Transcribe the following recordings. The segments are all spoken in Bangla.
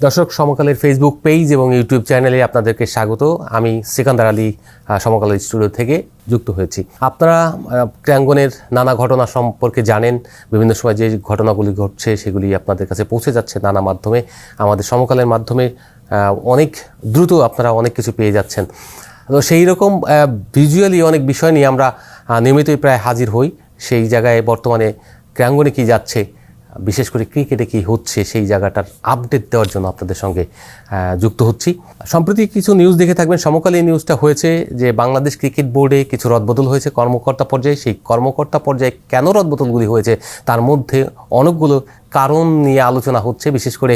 দর্শক, সমকালের ফেসবুক পেজ এবং ইউটিউব চ্যানেলে আপনাদেরকে স্বাগত। আমি সিকান্দার আলী সমকালের স্টুডিও থেকে যুক্ত হয়েছি। আপনারা ক্রীড়াঙ্গনের নানা ঘটনা সম্পর্কে জানেন। বিভিন্ন সময় যে ঘটনাগুলি ঘটছে সেগুলি আপনাদের কাছে পৌঁছে যাচ্ছে নানা মাধ্যমে। আমাদের সমকালের মাধ্যমে অনেক দ্রুত আপনারা অনেক কিছু পেয়ে যাচ্ছেন। তো সেই রকম ভিজুয়ালি অনেক বিষয় নিয়ে আমরা নিয়মিতই প্রায় হাজির হই। সেই জায়গায় বর্তমানে ক্রীড়াঙ্গনে কী যাচ্ছে, বিশেষ করে ক্রিকেটে কী হচ্ছে সেই জায়গাটার আপডেট দেওয়ার জন্য আপনাদের সঙ্গে যুক্ত হচ্ছি। সম্প্রতি কিছু নিউজ দেখে থাকবেন। সমকালে এই নিউজটা হয়েছে যে বাংলাদেশ ক্রিকেট বোর্ডে কিছু রদবদল হয়েছে কর্মকর্তা পর্যায়ে। সেই কর্মকর্তা পর্যায়ে কেন রদবদলগুলি হয়েছে তার মধ্যে অনেকগুলো কারণ নিয়ে আলোচনা হচ্ছে। বিশেষ করে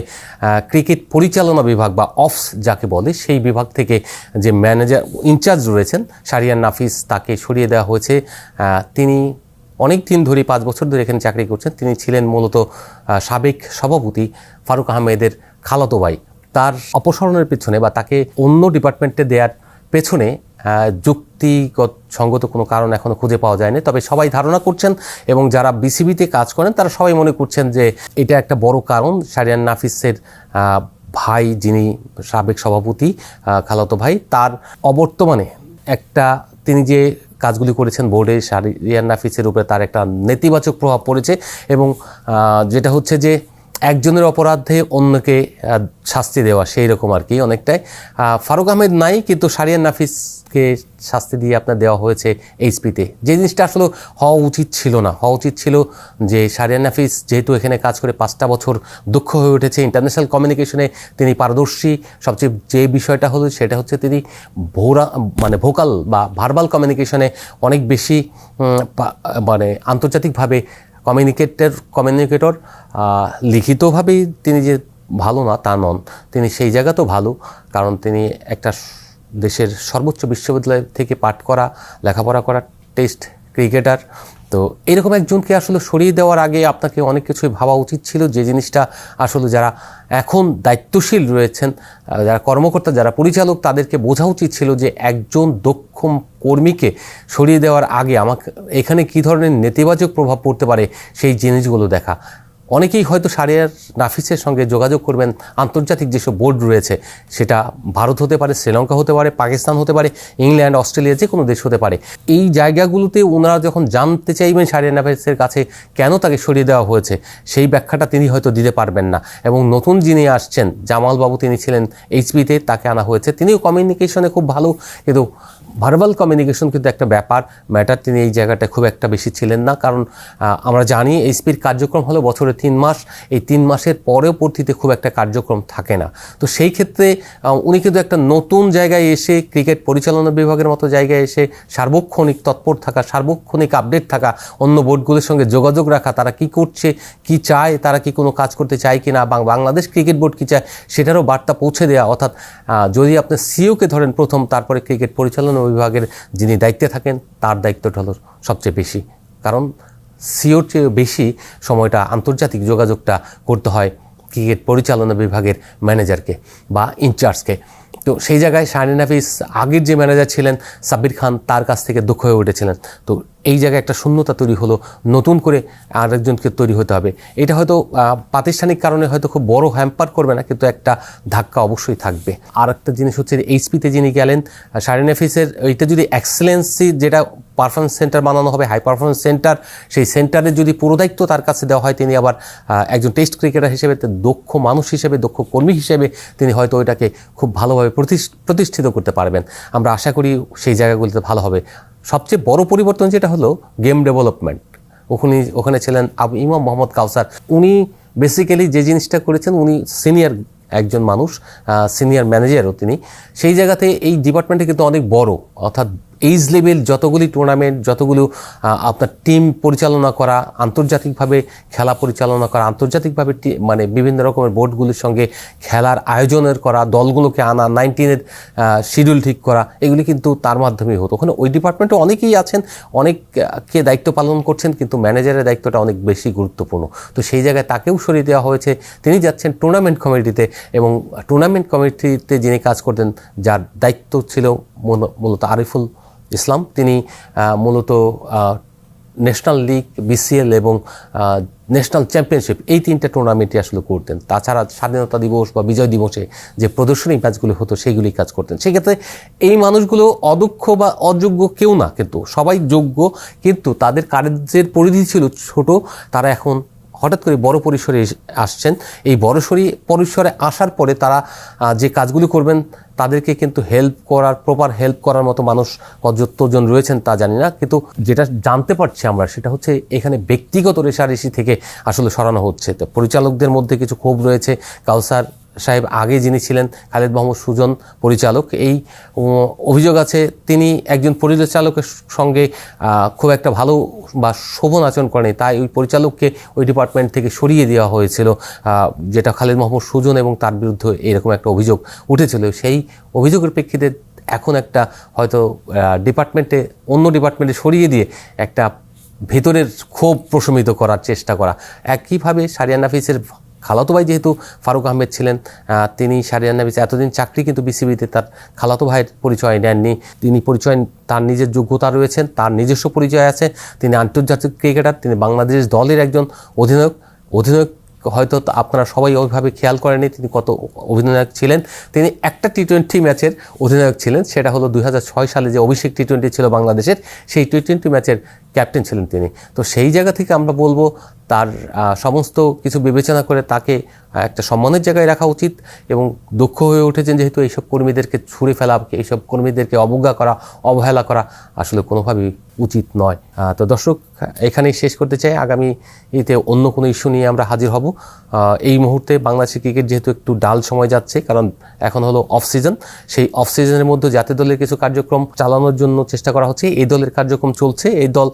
ক্রিকেট পরিচালনা বিভাগ বা অফস যাকে বলে, সেই বিভাগ থেকে যে ম্যানেজার ইনচার্জ রয়েছেন শাহরিয়ার নাফিস, তাকে সরিয়ে দেওয়া হয়েছে। তিনি অনেক দিন ধরে 5 বছর ধরে এখানে চাকরি করছেন। তিনি ছিলেন মূলত সাবেক সভাপতি ফারুক আহমেদের খালাতো ভাই। তার অপসারণের পেছনে বা তাকে অন্য ডিপার্টমেন্টে দেওয়ার পেছনে যুক্তিগত সঙ্গত কোনো কারণ এখনও খুঁজে পাওয়া যায়নি। তবে সবাই ধারণা করছেন এবং যারা বিসিবিতে কাজ করেন তারা সবাই মনে করছেন যে এটা একটা বড় কারণ। শাহরিয়ার নাফিসের ভাই, যিনি সাবেক সভাপতি খালাতো ভাই, তার অবর্তমানে একটা তিনি যে কাজগুলি করেছেন বোর্ডে, শাহরিয়ার নাফিসের উপরে তার একটা নেতিবাচক প্রভাব পড়েছে। এবং যেটা হচ্ছে যে একজনের অপরাধে অন্যকে শাস্তি দেওয়া, সেই রকম আর কি অনেকটাই। ফারুক আহমেদ নাই, কিন্তু শাহরিয়ার নাফিসকে শাস্তি দিয়ে আপনার দেওয়া হয়েছে এইচপিতে। যে জিনিসটা আসলে হওয়া উচিত ছিল না। হওয়া উচিত ছিল যে শাহরিয়ার নাফিস যেহেতু এখানে কাজ করে 5টা বছর দক্ষ হয়ে উঠেছে, ইন্টারন্যাশনাল কমিউনিকেশনে তিনি পারদর্শী। সবচেয়ে যে বিষয়টা হলো সেটা হচ্ছে তিনি ভোকাল বা ভার্বাল কমিউনিকেশনে অনেক বেশি আন্তর্জাতিকভাবে কমিউনিকেটর। লিখিতভাবেই তিনি যে ভালো না তা নন, তিনি সেই জায়গাতেও ভালো, কারণ তিনি একটা দেশের সর্বোচ্চ বিশ্ববিদ্যালয় থেকে পাঠ করা, লেখাপড়া করা টেস্ট ক্রিকেটার। তো এরকম একজনকে আসলে সরিয়ে দেওয়ার আগে আপনাকে অনেক কিছুই ভাবা উচিত ছিল। যে জিনিসটা আসলে যারা এখন দায়িত্বশীল রয়েছেন, যারা কর্মকর্তা, যারা পরিচালক, তাদেরকে বোঝা উচিত ছিল যে একজন দক্ষ কর্মীকে সরিয়ে দেওয়ার আগে আমাকে এখানে কী ধরনের নেতিবাচক প্রভাব পড়তে পারে সেই জিনিসগুলো দেখা। অনেকেই হয়তো শাহরিয়ার নাফিসের সঙ্গে যোগাযোগ করবেন আন্তর্জাতিক যেসব বোর্ড রয়েছে, সেটা ভারত হতে পারে, শ্রীলঙ্কা হতে পারে, পাকিস্তান হতে পারে, ইংল্যান্ড, অস্ট্রেলিয়া, যে কোনো দেশ হতে পারে। এই জায়গাগুলোতে ওনারা যখন জানতে চাইবেন শাহরিয়ার নাফিসের কাছে কেন তাকে সরিয়ে দেওয়া হয়েছে, সেই ব্যাখ্যাটা তিনি হয়তো দিতে পারবেন না। এবং নতুন যিনি আসছেন জামাল বাবু, তিনি ছিলেন এইচপিতে, তাকে আনা হয়েছে। তিনিও কমিউনিকেশনে খুব ভালো, কিন্তু ভার্বাল কমিউনিকেশন কিন্তু একটা ম্যাটার। তিনি এই জায়গাটা খুব একটা বেশি ছিলেন না, কারণ আমরা জানি এইচপির কার্যক্রম হলো বছরে 3 মাস। এই 3 মাসের পরেও পরবর্তীতে খুব একটা কার্যক্রম থাকে না। তো সেই ক্ষেত্রে উনি কিন্তু একটা নতুন জায়গায় এসে, ক্রিকেট পরিচালনা বিভাগের মতো জায়গায় এসে সার্বক্ষণিক তৎপর থাকা, সার্বক্ষণিক আপডেট থাকা, অন্য বোর্ডগুলোর সঙ্গে যোগাযোগ রাখা, তারা কি করছে, কি চায়, তারা কি কোনো কাজ করতে চায় কি না, বাংলাদেশ ক্রিকেট বোর্ড কী চায় সেটারও বার্তা পৌঁছে দেওয়া। অর্থাৎ যদি আপনি সিইওকে ধরেন প্রথম, তারপরে ক্রিকেট পরিচালনা বিভাগের যিনি দায়িত্বে থাকেন, তার দায়িত্বটা হলো সবচেয়ে বেশি। কারণ সিওর চেয়ে বেশি সময়টা আন্তর্জাতিক যোগাযোগটা করতে হয় ক্রিকেট পরিচালনা বিভাগের ম্যানেজারকে বা ইনচার্জকে। তো সেই জায়গায় শাহরিয়ার নাফিস আগের যে ম্যানেজার ছিলেন সাব্বির খান, তার কাছ থেকে দক্ষ হয়ে উঠেছিলেন। তো এই জায়গায় একটা শূন্যতা তৈরি হলো, নতুন করে আরেকজনকে তৈরি হতে হবে। এটা হয়তো প্রাতিষ্ঠানিক কারণে হয়তো খুব বড় হ্যাম্পার করবে না, কিন্তু একটা ধাক্কা অবশ্যই থাকবে। আর একটা জিনিস হচ্ছে এইচপিতে যিনি গেলেন শাহরিয়ার নাফিসের, এইটা যদি এক্সেলেন্সি, যেটা পারফরমেন্স সেন্টার বানানো হবে, হাই পারফরমেন্স সেন্টার, সেই সেন্টারের যদি পুরো দায়িত্ব তার কাছে দেওয়া হয়, তিনি আবার একজন টেস্ট ক্রিকেটার হিসেবে, দক্ষ মানুষ হিসেবে, দক্ষ কর্মী হিসেবে তিনি হয়তো ওইটাকে খুব ভালোভাবে প্রতিষ্ঠিত করতে পারবেন। আমরা আশা করি সেই জায়গাগুলিতে ভালো হবে। সবচেয়ে বড় পরিবর্তন যেটা হলো গেম ডেভেলপমেন্ট। ওখানে ছিলেন ইমাম মোহাম্মদ কাউসার। উনি বেসিক্যালি যে জিনিসটা করেছেন, উনি সিনিয়র একজন মানুষ, সিনিয়র ম্যানেজারও তিনি। সেই জায়গাতে এই ডিপার্টমেন্টে কিন্তু অনেক বড়, অর্থাৎ এইজ লেভেল যতগুলি টুর্নামেন্ট, যতগুলো আপনার টিম পরিচালনা করা, আন্তর্জাতিকভাবে খেলা পরিচালনা করা, আন্তর্জাতিকভাবে বিভিন্ন রকমের বোর্ডগুলির সঙ্গে খেলার আয়োজনের করা, দলগুলোকে আনা, 19-এর শিডিউল ঠিক করা, এগুলি কিন্তু তার মাধ্যমেই হতো। ওখানে ওই ডিপার্টমেন্টে অনেকেই আছেন, অনেককে দায়িত্ব পালন করছেন, কিন্তু ম্যানেজারের দায়িত্বটা অনেক বেশি গুরুত্বপূর্ণ। তো সেই জায়গায় তাকেও সরিয়ে দেওয়া হয়েছে। তিনি যাচ্ছেন টুর্নামেন্ট কমিটিতে, এবং টুর্নামেন্ট কমিটিতে যিনি কাজ করতেন, যার দায়িত্ব ছিল মূলত আরিফুল ইসলাম, তিনি মূলত ন্যাশনাল লিগ, বিসিএল এবং ন্যাশনাল চ্যাম্পিয়নশিপ, এই 3টা টুর্নামেন্টই আসলে করতেন। তাছাড়া স্বাধীনতা দিবস বা বিজয় দিবসে যে প্রদর্শনী ম্যাচগুলি হতো সেগুলি কাজ করতেন। সেক্ষেত্রে এই মানুষগুলো অদক্ষ বা অযোগ্য কেউ না, কিন্তু সবাই যোগ্য, কিন্তু তাদের কার্যের পরিধি ছিল ছোট। তারা এখন হঠাৎ করে বড় পরিসরে আসছেন। এই বড় পরিসরে আসার পরে তারা যে কাজগুলি করবেন তাদেরকে কিন্তু প্রপার হেল্প করার মতো মানুষ কতজন রয়েছেন তা জানি না, কিন্তু যেটা জানতে পারছি আমরা সেটা হচ্ছে এখানে ব্যক্তিগত রেষারেষি থেকে আসলে সরানো হচ্ছে। তো পরিচালকদের মধ্যে কিছু ক্ষোভ রয়েছে। কাউসার সাহেব আগে যিনি ছিলেন খালেদ মাহমুদ সুজন পরিচালক, এই অভিযোগ আছে তিনি একজন পরিচালকের সঙ্গে খুব একটা ভালো বা শোভন আচরণ করেনি, তাই ওই পরিচালককে ওই ডিপার্টমেন্ট থেকে সরিয়ে দেওয়া হয়েছিল, যেটা খালেদ মাহমুদ সুজন এবং তার বিরুদ্ধে এরকম একটা অভিযোগ উঠেছিল। সেই অভিযোগের প্রেক্ষিতে এখন একটা হয়তো অন্য ডিপার্টমেন্টে সরিয়ে দিয়ে একটা ভেতরের ক্ষোভ প্রশমিত করার চেষ্টা করা। একইভাবে সারিয়ান নাফিসের খালাতো ভাই যেহেতু ফারুক আহমেদ ছিলেন, তিনি সারিয়ান নাফিস এতদিন চাকরি কিন্তু বিসিবিতে তার খালাতো ভাইয়ের পরিচয় নেননি। তিনি তার নিজের যোগ্যতা রয়েছেন, তার নিজস্ব পরিচয় আছে, তিনি আন্তর্জাতিক ক্রিকেটার, তিনি বাংলাদেশ দলের একজন অধিনায়ক। হয়তো আপনারা সবাই ওইভাবে খেয়াল করেনি তিনি কত অধিনায়ক ছিলেন। তিনি একটা টি-20 ম্যাচের অধিনায়ক ছিলেন, সেটা হলো 2006 সালে যে অভিষেক টি-20 ছিল বাংলাদেশের, সেই টি-20 ম্যাচের ক্যাপ্টেন ছিলেন তিনি। তো সেই জায়গা থেকে আমরা বলবো তার সমস্ত কিছু বিবেচনা করে তাকে একটা সম্মানের জায়গায় রাখা উচিত। এবং দক্ষ হয়ে উঠেছেন যেহেতু, এইসব কর্মীদেরকে ছুঁড়ে ফেলা, এইসব কর্মীদেরকে অবজ্ঞা করা, অবহেলা করা আসলে কোনোভাবেই উচিত নয়। তো দর্শক, এখানেই শেষ করতে চাই। আগামী এতে অন্য কোনো ইস্যু নিয়ে আমরা হাজির হব। এই মুহূর্তে বাংলাদেশের ক্রিকেট যেহেতু একটু ডাল সময় যাচ্ছে, কারণ এখন হলো অফ সিজন, সেই অফ সিজনের মধ্যে জাতীয় দলের কিছু কার্যক্রম চালানোর জন্য চেষ্টা করা হচ্ছে। এই দলের কার্যক্রম চলছে, এই দল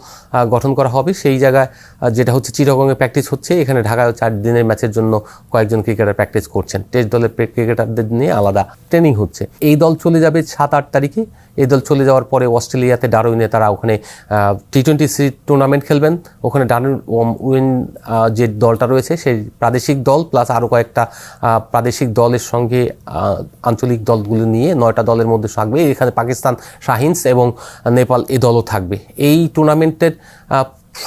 গঠন করা হবে। সেই জায়গায় যেটা হচ্ছে চিটাগংয়ে প্র্যাকটিস হচ্ছে, এখানে ঢাকায় 4 দিনের ম্যাচের জন্য কয়েকজন ক্রিকেটার প্র্যাকটিস করছেন। টেস্ট দলের ক্রিকেটারদের নিয়ে আলাদা ট্রেনিং হচ্ছে। এই দল চলে যাবে 7-8 তারিখে। এই দল চলে যাওয়ার পরে অস্ট্রেলিয়াতে ডারউইনে তারা ওখানে টি-20 টুর্নামেন্ট খেলবেন। ওখানে ডারউইন যে দলটা রয়েছে সেই প্রাদেশিক দল প্লাস আরও কয়েকটা প্রাদেশিক দলের সঙ্গে আঞ্চলিক দলগুলো নিয়ে 9টা দলের মধ্যে থাকবে। এখানে পাকিস্তান শাহিনস এবং নেপাল এই দলও থাকবে। এই টুর্নামেন্টের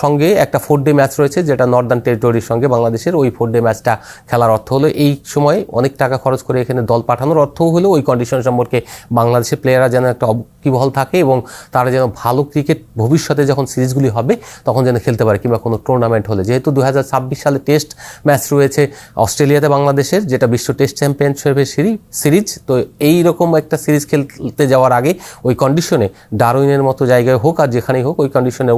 সঙ্গে একটা 4-ডে ম্যাচ রয়েছে, যেটা নর্দার্ন টেরিটরির সঙ্গে বাংলাদেশের। ওই 4-ডে ম্যাচটা খেলার অর্থ হলো এই সময় অনেক টাকা খরচ করে এখানে দল পাঠানোর অর্থও হলো ওই কন্ডিশন সম্পর্কে বাংলাদেশের প্লেয়াররা যেন একটা অবকিবহল থাকে এবং তারা যেন ভালো ক্রিকেট ভবিষ্যতে যখন সিরিজগুলি হবে তখন যেন খেলতে পারে, কিংবা কোনো টুর্নামেন্ট হলে। যেহেতু 2026 সালে টেস্ট ম্যাচ রয়েছে অস্ট্রেলিয়াতে বাংলাদেশের, যেটা বিশ্ব টেস্ট চ্যাম্পিয়নশিপের সিরিজ। তো এই রকম একটা সিরিজ খেলতে যাওয়ার আগে ওই কন্ডিশনে ডারউইনের মতো জায়গায় হোক আর যেখানেই হোক, ওই কন্ডিশনে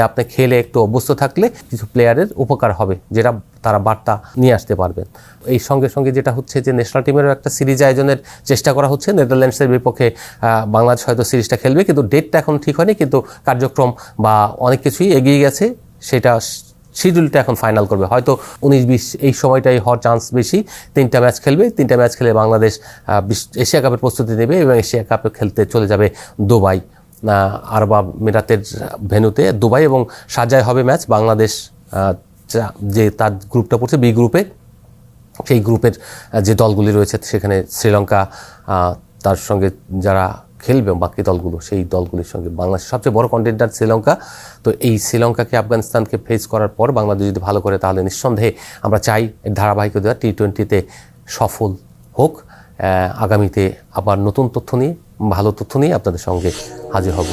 আপনি খেলে একটু অভ্যস্ত থাকলে কিছু প্লেয়ারের উপকার হবে, যেটা তারা বার্তা নিয়ে আসতে পারবেন। এই সঙ্গে সঙ্গে যেটা হচ্ছে যে ন্যাশনাল টিমেরও একটা সিরিজ আয়োজনের চেষ্টা করা হচ্ছে। নেদারল্যান্ডসের বিপক্ষে বাংলাদেশ হয়তো সিরিজটা খেলবে, কিন্তু ডেটটা এখন ঠিক হয়নি, কিন্তু কার্যক্রম বা অনেক কিছুই এগিয়ে গেছে। সেটা শিডিউলটা এখন ফাইনাল করবে, হয়তো 19-20 এই সময়টাই হওয়ার চান্স বেশি। 3টা ম্যাচ খেলবে, 3টা ম্যাচ খেলে বাংলাদেশ এশিয়া কাপের প্রস্তুতি নেবে এবং এশিয়া কাপে খেলতে চলে যাবে দুবাই, আরব আমিরাতের ভেন্যুতে দুবাই, এবং সাজায় হবে ম্যাচ। বাংলাদেশ যে তার গ্রুপটা পড়ছে বি গ্রুপে, সেই গ্রুপের যে দলগুলি রয়েছে সেখানে শ্রীলঙ্কা, তার সঙ্গে যারা খেলবে বাকি দলগুলো, সেই দলগুলির সঙ্গে বাংলাদেশের সবচেয়ে বড় কন্টেন্ডার শ্রীলঙ্কা। তো এই শ্রীলঙ্কাকে আফগানিস্তানকে ফেস করার পর বাংলাদেশ যদি ভালো করে, তাহলে নিঃসন্দেহে আমরা চাই ধারাবাহিকতা টি-20তে সফল হোক। আগামীতে আবার নতুন তথ্য নিয়ে, ভালো তথ্য নিয়ে আপনাদের সঙ্গে হাজির হব।